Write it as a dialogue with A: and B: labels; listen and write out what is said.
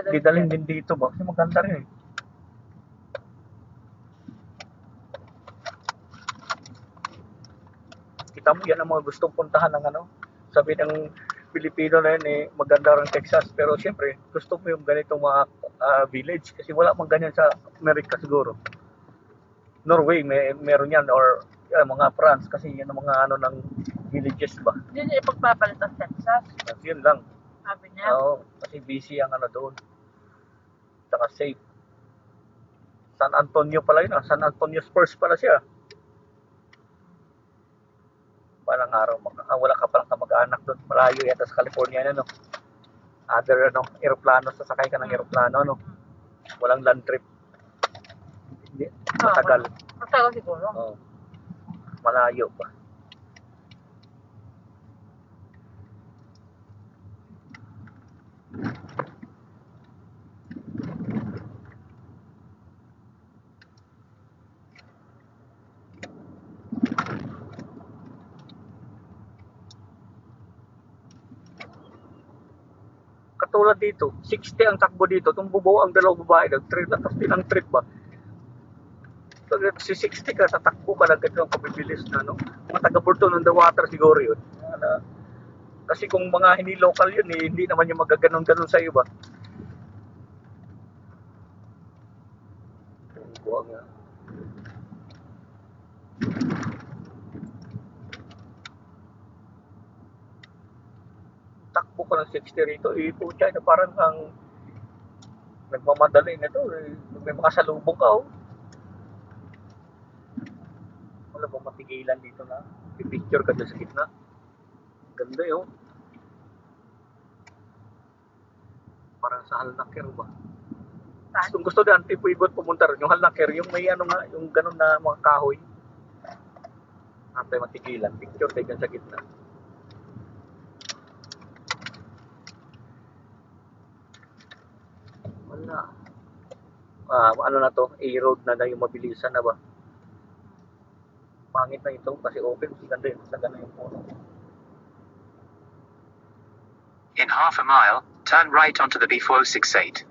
A: didalhin din dito ba? Kasi maganda rin eh. Kita mo, yan ang mga gustong puntahan ng ano. Sabi ng Pilipino na yun eh, maganda rin Texas. Pero siyempre, gusto mo yung ganitong mga village. Kasi wala mang ganyan sa Amerika siguro. Norway, meron yan. Or mga France. Kasi yan ang mga ano ng villages ba.
B: Hindi niya ipagpapalit ang Texas.
A: Kasi yun lang.
B: Sabi niya.
A: Oo, kasi busy ang ano doon. Saka safe. San Antonio pala yun. San Antonio Spurs pala siya. Palang araw, wala ka palang kamag-anak doon. Malayo yata sa California na, no? Other, ano, aeroplano, sasakay ka ng aeroplano, no? Walang land trip. Hindi, matagal.
B: Matagal siguro.
A: Oo. Malayo pa. Katulad dito, 60 ang takbo dito. Itong bubuo ang dalawang babae, nag-trip na, tapos pinang trip ba? So, si 60 ka, tatakbo ka na ganito ang kabibilis na, no? Mga taga-Burton on the water siguro yun. Kasi kung mga hindi local yun, eh, hindi naman yung magaganon-ganon sa iyo ba? Buwag nga. Takbo ko ng 60 rito, putya na parang ang nagmamadali nito, may makasalubong ka, oh. Wala bang matigilan dito na pipicture ka dyan sa gitna? Ganda yun. Parang sa Halnaker ba? Gusto din antipuibot pumunta rin. Yung Halnaker, yung may ano nga, yung ganun na mga kahoy. Antay matigilan, picture tayo dyan sa gitna. Wala. Ano na to? A-road na yung mabilisan na ba? Pangit na ito kasi open. Ganda yun. Ganda yung puno.
C: In half a mile, turn right onto the B468.